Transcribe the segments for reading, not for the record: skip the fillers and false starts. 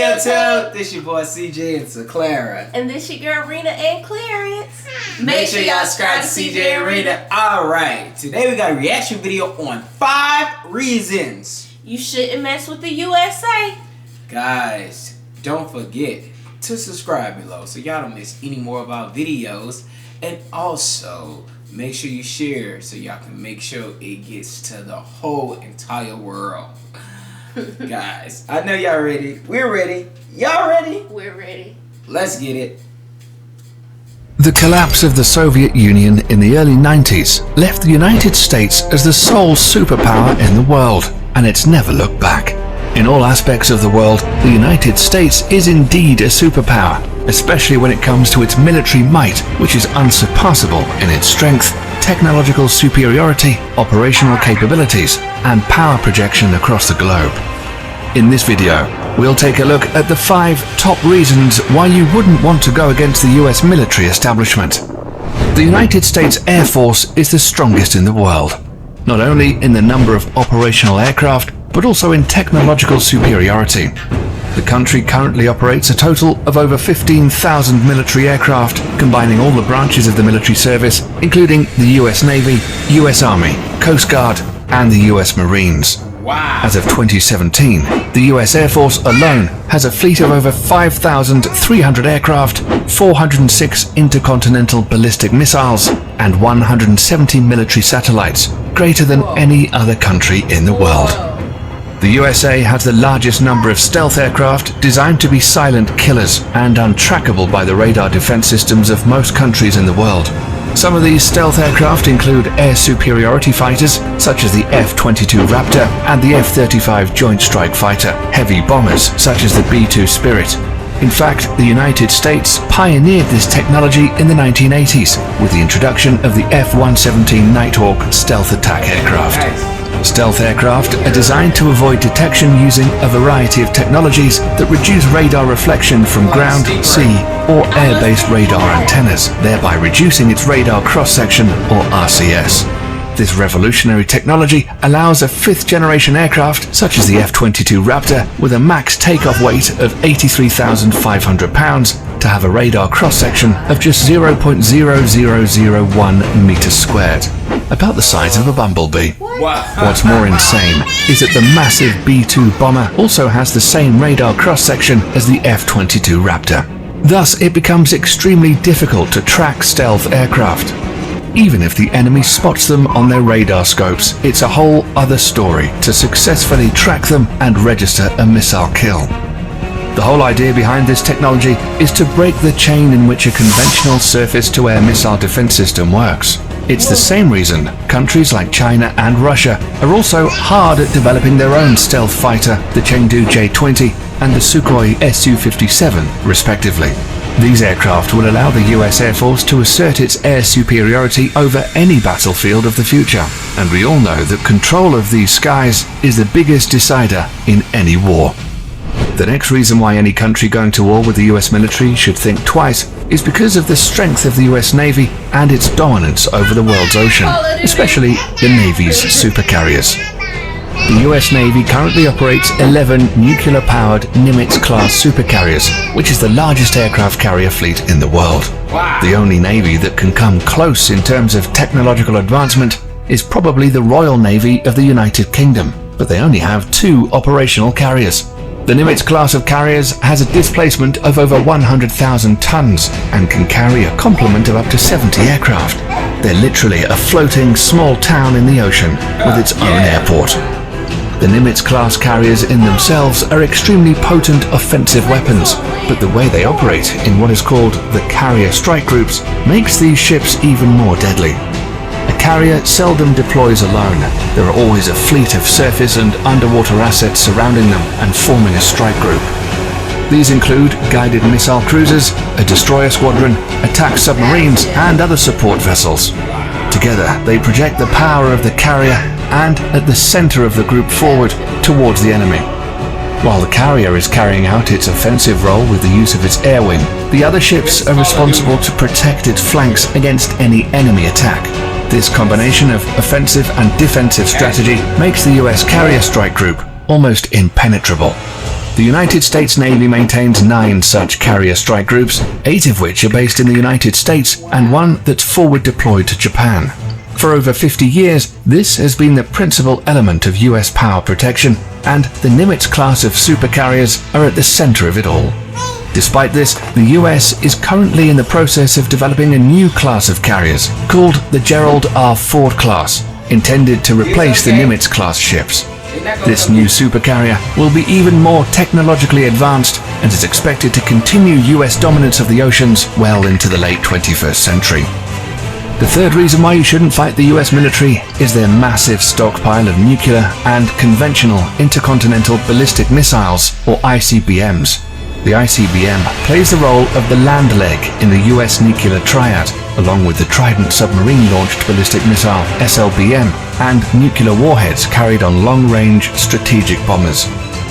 YouTube. This your boy CJ and Clara. And this your girl Rina and Clarence. Make sure y'all subscribe to CJ and Rina. Alright, today we got a reaction video on 5 reasons you shouldn't mess with the USA. Guys, don't forget to subscribe below so y'all don't miss any more of our videos. And also, make sure you share so y'all can make sure it gets to the whole entire world. Guys, I know y'all ready. We're ready. Y'all ready? We're ready. Let's get it. The collapse of the Soviet Union in the early 90s left the United States as the sole superpower in the world, and it's never looked back. In all aspects of the world, the United States is indeed a superpower, especially when it comes to its military might, which is unsurpassable in its strength, technological superiority, operational capabilities, and power projection across the globe. In this video, we'll take a look at the 5 top reasons why you wouldn't want to go against the US military establishment. The United States Air Force is the strongest in the world, not only in the number of operational aircraft, but also in technological superiority. The country currently operates a total of over 15,000 military aircraft, combining all the branches of the military service, including the US Navy, US Army, Coast Guard, and the US Marines. Wow. As of 2017, the US Air Force alone has a fleet of over 5,300 aircraft, 406 intercontinental ballistic missiles, and 170 military satellites, greater than any other country in the world. The USA has the largest number of stealth aircraft designed to be silent killers and untrackable by the radar defense systems of most countries in the world. Some of these stealth aircraft include air superiority fighters such as the F-22 Raptor and the F-35 Joint Strike Fighter, heavy bombers such as the B-2 Spirit. In fact, the United States pioneered this technology in the 1980s with the introduction of the F-117 Nighthawk stealth attack aircraft. Stealth aircraft are designed to avoid detection using a variety of technologies that reduce radar reflection from ground, sea, or air-based radar antennas, thereby reducing its radar cross-section, or RCS. This revolutionary technology allows a 5th-generation aircraft, such as the F-22 Raptor, with a max takeoff weight of 83,500 pounds, to have a radar cross-section of just 0.0001 meters squared, about the size of a bumblebee. What's more insane is that the massive B-2 bomber also has the same radar cross-section as the F-22 Raptor. Thus, it becomes extremely difficult to track stealth aircraft. Even if the enemy spots them on their radar scopes, it's a whole other story to successfully track them and register a missile kill. The whole idea behind this technology is to break the chain in which a conventional surface-to-air missile defense system works. It's the same reason countries like China and Russia are also hard at developing their own stealth fighter, the Chengdu J-20 and the Sukhoi Su-57, respectively. These aircraft will allow the US Air Force to assert its air superiority over any battlefield of the future, and we all know that control of these skies is the biggest decider in any war. The next reason why any country going to war with the US military should think twice is because of the strength of the US Navy and its dominance over the world's ocean, especially the Navy's supercarriers. The US Navy currently operates 11 nuclear-powered Nimitz-class supercarriers, which is the largest aircraft carrier fleet in the world. The only navy that can come close in terms of technological advancement is probably the Royal Navy of the United Kingdom, but they only have 2 operational carriers. The Nimitz class of carriers has a displacement of over 100,000 tons and can carry a complement of up to 70 aircraft. They're literally a floating small town in the ocean with its own airport. The Nimitz class carriers in themselves are extremely potent offensive weapons, but the way they operate in what is called the carrier strike groups makes these ships even more deadly. A carrier seldom deploys alone. There are always a fleet of surface and underwater assets surrounding them and forming a strike group. These include guided missile cruisers, a destroyer squadron, attack submarines, and other support vessels. Together, they project the power of the carrier and at the center of the group forward towards the enemy. While the carrier is carrying out its offensive role with the use of its air wing, the other ships are responsible to protect its flanks against any enemy attack. This combination of offensive and defensive strategy makes the US carrier strike group almost impenetrable. The The United States Navy maintains 9 such carrier strike groups, 8 of which are based in the United States and 1 that's forward deployed to Japan. For over 50 years, this has been the principal element of US power protection, and the Nimitz class of supercarriers are at the center of it all. Despite this, the US is currently in the process of developing a new class of carriers called the Gerald R. Ford class, intended to replace the Nimitz class ships. This new supercarrier will be even more technologically advanced and is expected to continue US dominance of the oceans well into the late 21st century. The third reason why you shouldn't fight the US military is their massive stockpile of nuclear and conventional intercontinental ballistic missiles, or ICBMs. The ICBM plays the role of the land leg in the US nuclear triad, along with the Trident submarine-launched ballistic missile SLBM and nuclear warheads carried on long-range strategic bombers.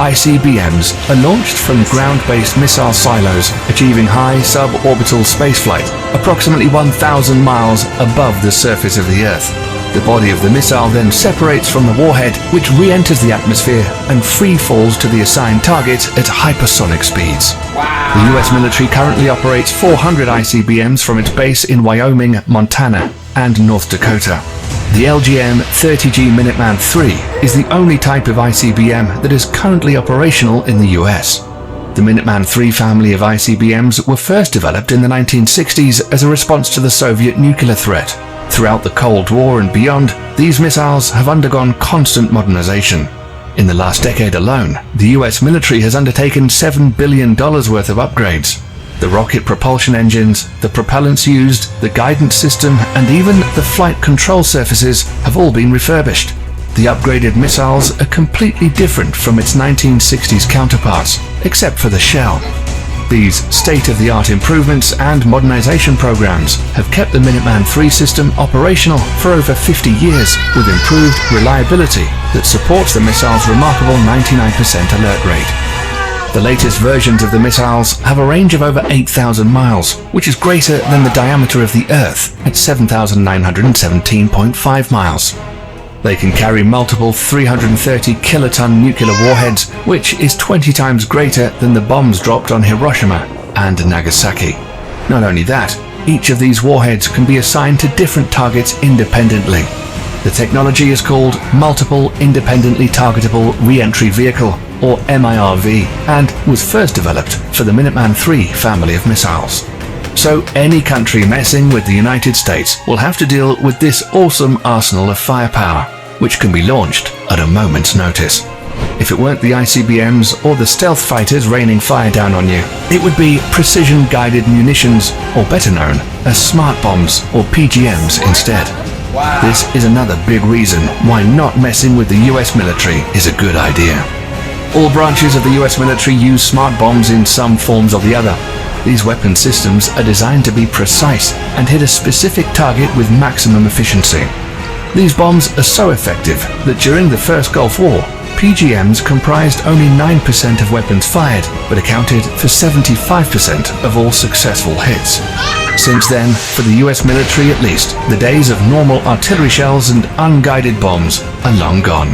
ICBMs are launched from ground-based missile silos, achieving high suborbital spaceflight, approximately 1,000 miles above the surface of the Earth. The body of the missile then separates from the warhead, which re-enters the atmosphere and free falls to the assigned target at hypersonic speeds. The US military currently operates 400 ICBMs from its base in Wyoming, Montana, and North Dakota. The LGM-30G Minuteman III is the only type of ICBM that is currently operational in the US. The Minuteman III family of ICBMs were first developed in the 1960s as a response to the Soviet nuclear threat. Throughout the Cold War and beyond, these missiles have undergone constant modernization. In the last decade alone, the US military has undertaken $7 billion worth of upgrades. The rocket propulsion engines, the propellants used, the guidance system, and even the flight control surfaces have all been refurbished. The upgraded missiles are completely different from its 1960s counterparts, except for the shell. These state-of-the-art improvements and modernization programs have kept the Minuteman III system operational for over 50 years with improved reliability that supports the missile's remarkable 99% alert rate. The latest versions of the missiles have a range of over 8,000 miles, which is greater than the diameter of the Earth at 7,917.5 miles. They can carry multiple 330 kiloton nuclear warheads, which is 20 times greater than the bombs dropped on Hiroshima and Nagasaki. Not only that, each of these warheads can be assigned to different targets independently. The technology is called Multiple Independently Targetable Re-Entry Vehicle, or MIRV, and was first developed for the Minuteman III family of missiles. So any country messing with the United States will have to deal with this awesome arsenal of firepower, which can be launched at a moment's notice. If it weren't the ICBMs or the stealth fighters raining fire down on you, it would be precision-guided munitions, or better known as smart bombs or PGMs instead. This is another big reason why not messing with the US military is a good idea. All branches of the US military use smart bombs in some forms or the other. These weapon systems are designed to be precise and hit a specific target with maximum efficiency. These bombs are so effective that during the First Gulf War, PGMs comprised only 9% of weapons fired, but accounted for 75% of all successful hits. Since then, for the US military at least, the days of normal artillery shells and unguided bombs are long gone.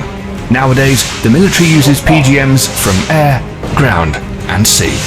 Nowadays, the military uses PGMs from air, ground, and sea.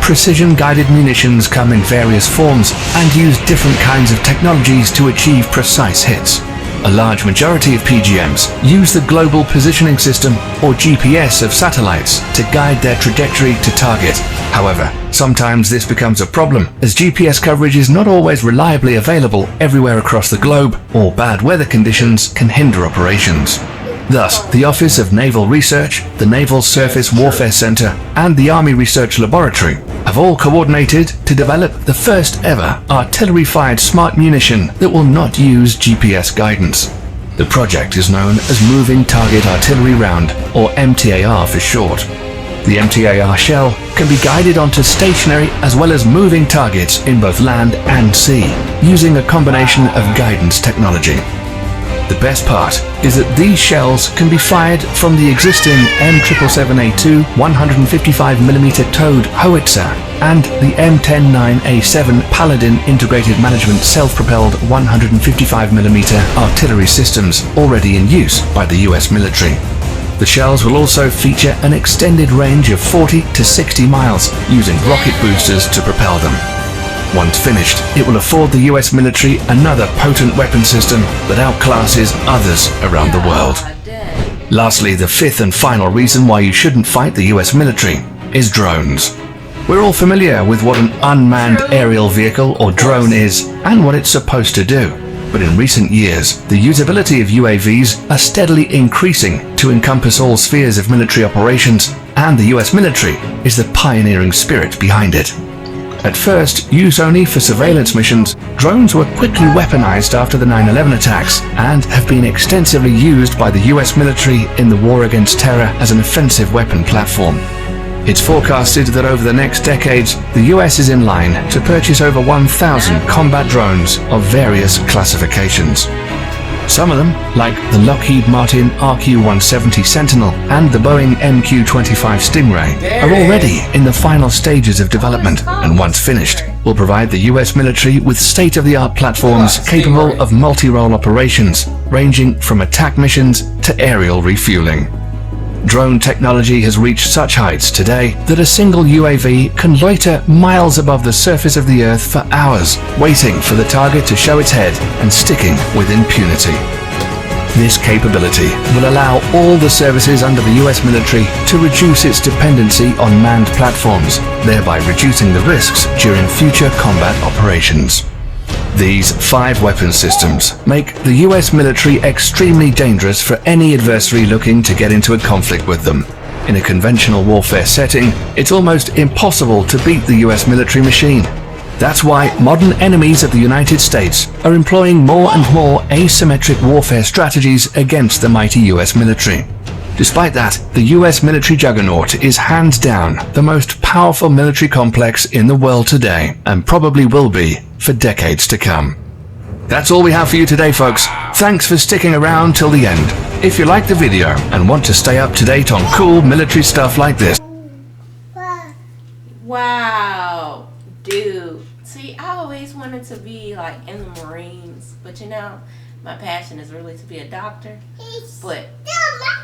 Precision-guided munitions come in various forms and use different kinds of technologies to achieve precise hits. A large majority of PGMs use the Global Positioning System, or GPS, of satellites to guide their trajectory to target. However, sometimes this becomes a problem, as GPS coverage is not always reliably available everywhere across the globe, or bad weather conditions can hinder operations. Thus, the Office of Naval Research, the Naval Surface Warfare Center, and the Army Research Laboratory have all coordinated to develop the first ever artillery-fired smart munition that will not use GPS guidance. The project is known as Moving Target Artillery Round, or MTAR for short. The MTAR shell can be guided onto stationary as well as moving targets in both land and sea, using a combination of guidance technology. The best part is that these shells can be fired from the existing M777A2 155mm towed howitzer and the M109A7 Paladin Integrated Management self-propelled 155mm artillery systems already in use by the US military. The shells will also feature an extended range of 40 to 60 miles, using rocket boosters to propel them. Once finished, it will afford the US military another potent weapon system that outclasses others around the world. Lastly, the fifth and final reason why you shouldn't fight the US military is drones. We're all familiar with what an unmanned aerial vehicle or drone is and what it's supposed to do. But in recent years, the usability of UAVs are steadily increasing to encompass all spheres of military operations, and the US military is the pioneering spirit behind it. At first, used only for surveillance missions, drones were quickly weaponized after the 9/11 attacks and have been extensively used by the US military in the war against terror as an offensive weapon platform. It's forecasted that over the next decades, the US is in line to purchase over 1,000 combat drones of various classifications. Some of them, like the Lockheed Martin RQ-170 Sentinel and the Boeing MQ-25 Stingray, are already in the final stages of development, and once finished, will provide the US military with state-of-the-art platforms capable of multi-role operations, ranging from attack missions to aerial refueling. Drone technology has reached such heights today that a single UAV can loiter miles above the surface of the Earth for hours, waiting for the target to show its head and sticking with impunity. This capability will allow all the services under the US military to reduce its dependency on manned platforms, thereby reducing the risks during future combat operations. These 5 weapon systems make the US military extremely dangerous for any adversary looking to get into a conflict with them. In a conventional warfare setting, it's almost impossible to beat the US military machine. That's why modern enemies of the United States are employing more and more asymmetric warfare strategies against the mighty US military. Despite that, the US military juggernaut is hands down the most powerful military complex in the world today, and probably will be for decades to come. That's all we have for you today, folks. Thanks for sticking around till the end. If you liked the video and want to stay up to date on cool military stuff like this. Wow, dude. See, I always wanted to be like in the Marines, but you know, my passion is really to be a doctor. But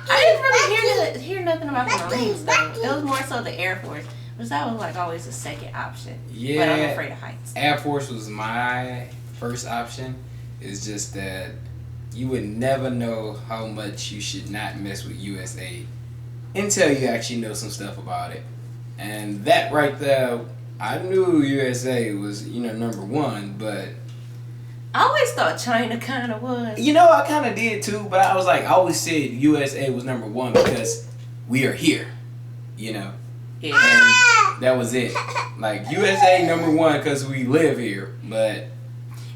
I didn't really hear nothing about the Marines though. It was more so the Air Force, which that was like always a second option. Yeah, but I'm afraid of heights. Air Force was my first option. It's just that you would never know how much you should not mess with USA until you actually know some stuff about it. And that right there, I knew USA was, number one, but I always thought China kind of was. I kind of did too, but I was like, I always said USA was number one because we are here, Yeah. And that was it. Like, USA number one because we live here, but...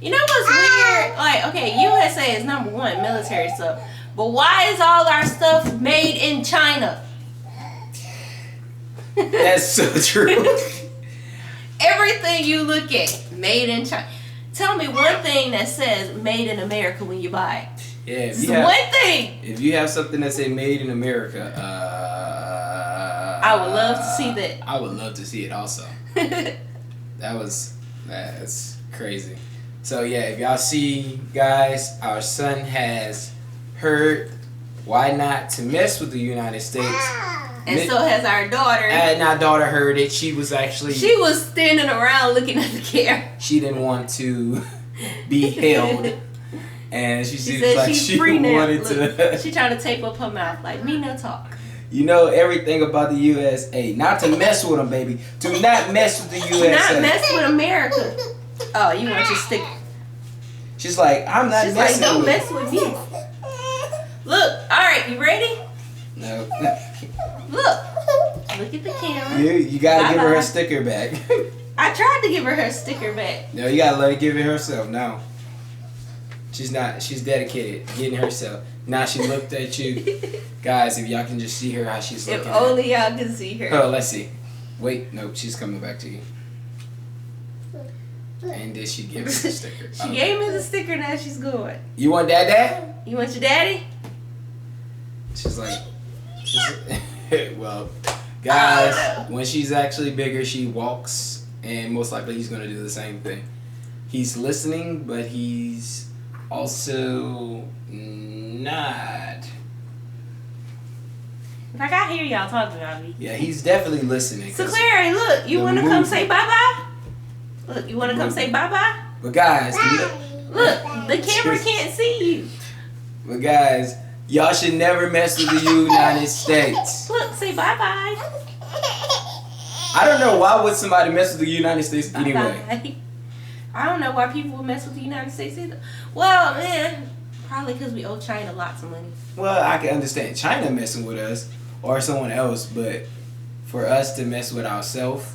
You know what's weird? Like, okay, USA is number one, military stuff. But why is all our stuff made in China? That's so true. Everything you look at, made in China. Tell me one thing that says made in America when you buy it. Yeah, one thing. If you have something that say made in America, I would love to see that. I would love to see it also. That's crazy. So yeah, if y'all see, guys, our son has heard why not to mess with the United States. And so has our daughter. And our daughter heard it. She was standing around looking at the camera. She didn't want to be held. And she said like she's she free now. wanted to. She trying to tape up her mouth like, me no talk. You know everything about the USA. Not to mess with them, baby. Do not mess with the USA. Do not mess with America. Oh, you want your sticker. She's like, I'm not She's messing like, don't with mess with me. Look, alright, you ready? No. Look at the camera. You gotta give her her sticker back. I tried to give her sticker back. No, you gotta let her give it herself. No. She's not. She's dedicated. Getting herself. Now she looked at you. Guys, if y'all can just see her, how she's looking. If only y'all can see her. Oh, let's see. Wait, no, she's coming back to you. And did she give us the sticker? She gave me the sticker, now she's going. You want Dad? You want your daddy? She's like, well, guys, when she's actually bigger, she walks, and most likely he's going to do the same thing. He's listening, but he's also not. Like, I hear y'all talking about me. Yeah, he's definitely listening. So, Clary, look, you want to come say bye-bye? Look, you want to come say bye-bye? But guys, look, the camera can't see you. But guys, y'all should never mess with the United States. Look, say bye-bye. I don't know, why would somebody mess with the United States anyway? Bye-bye. I don't know why people would mess with the United States either. Well, man, probably because we owe China lots of money. Well, I can understand China messing with us or someone else, but for us to mess with ourselves,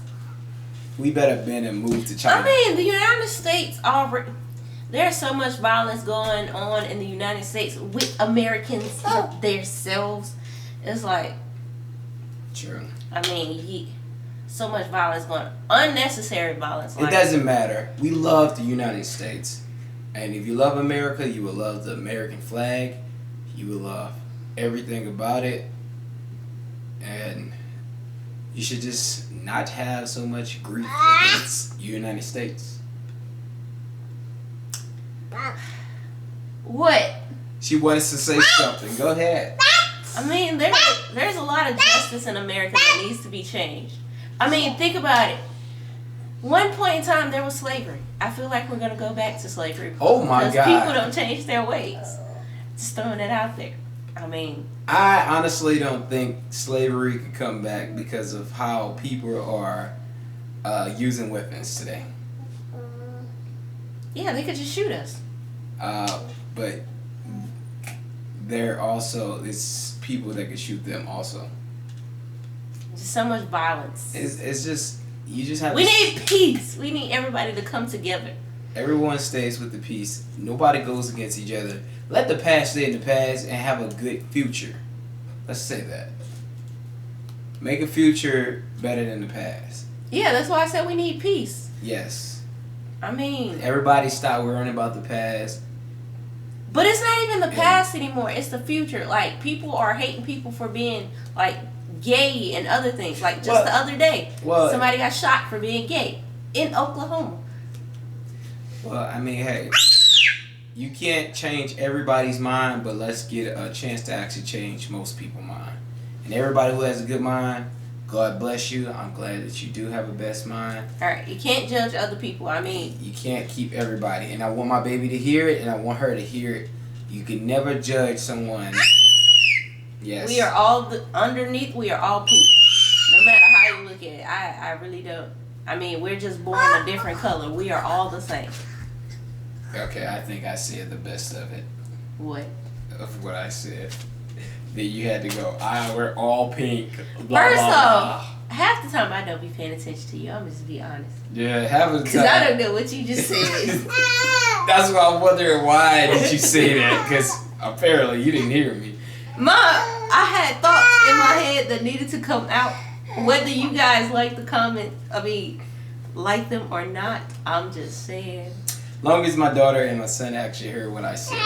we better bend and move to China. I mean, the United States already... There's so much violence going on in the United States with Americans themselves. It's like... True. I mean, so much violence going on. Unnecessary violence. It doesn't matter. We love the United States. And if you love America, you will love the American flag. You will love everything about it. And you should just not have so much grief against the United States. What? She wants to say something. Go ahead. I mean, there's a lot of justice in America that needs to be changed. I mean, think about it. One point in time, there was slavery. I feel like we're going to go back to slavery. Oh, my God. Because people don't change their ways. Just throwing it out there. I mean... I honestly don't think slavery could come back because of how people are using weapons today. Yeah, they could just shoot us. But there also is people that could shoot them also. Just so much violence. It's just, you just have We need peace. We need everybody to come together. Everyone stays with the peace. Nobody goes against each other. Let the past stay in the past and have a good future. Let's say that. Make a future better than the past. Yeah, that's why I said we need peace. Yes. I mean... Everybody stop worrying about the past. But it's not even the past anymore. It's the future. Like, people are hating people for being, like, gay and other things. Like, just the other day, somebody got shot for being gay in Oklahoma. Well, I mean, hey, you can't change everybody's mind, but let's get a chance to actually change most people's mind. And everybody who has a good mind, God bless you. I'm glad that you do have a best mind. All right, you can't judge other people. I mean, you can't keep everybody. And I want my baby to hear it, and I want her to hear it. You can never judge someone. Yes. We are all underneath. We are all pink. No matter how you look at it, I really don't. I mean, we're just born a different color. We are all the same. Okay, I think I said the best of it. What? Of what I said. That you had to go, we're all pink. Blah, First blah, off, blah. Half the time I don't be paying attention to you. I'm just be honest. Yeah, half of the time. Because I don't know what you just said. That's why I'm wondering why did you say that? Because apparently you didn't hear me. I had thoughts in my head that needed to come out. Whether you guys like the comment, like them or not, I'm just saying. Long as my daughter and my son actually heard what I said.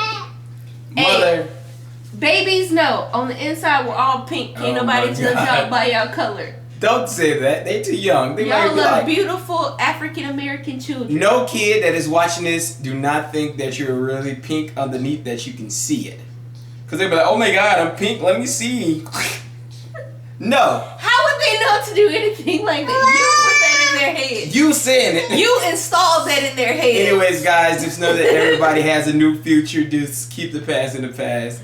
Mother. Hey, babies, no. On the inside, we're all pink. Ain't nobody judge y'all by y'all color. Don't say that. They too young. They y'all might be love beautiful African-American children. No kid that is watching this, do not think that you're really pink underneath, that you can see it. Because they'll be like, oh my God, I'm pink. Let me see. No. How would they know to do anything like that? You put that in their head. You saying it. You installed that in their head. Anyways, guys, just know that everybody has a new future. Just keep the past in the past.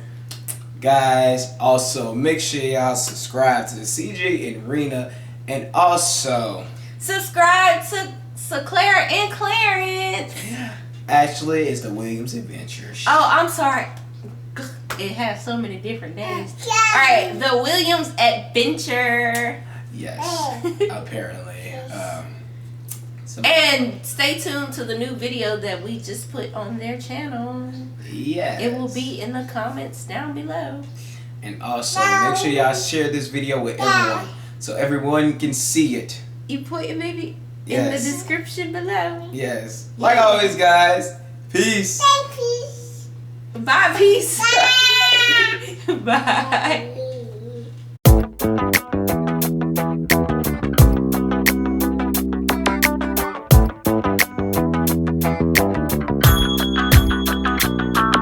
Guys, also make sure y'all subscribe to the CJ and RINA, and also subscribe to Clara and Clarence. Actually, it's the Williams Adventures. Oh, I'm sorry. It has so many different names. All right, the Williams Adventure. Yes, apparently. And stay tuned to the new video that we just put on their channel. Yes. It will be in the comments down below. And also, make sure y'all share this video with everyone so everyone can see it. You put it maybe in the description below. Yes. Like always, guys. Peace. Bye, peace. Bye.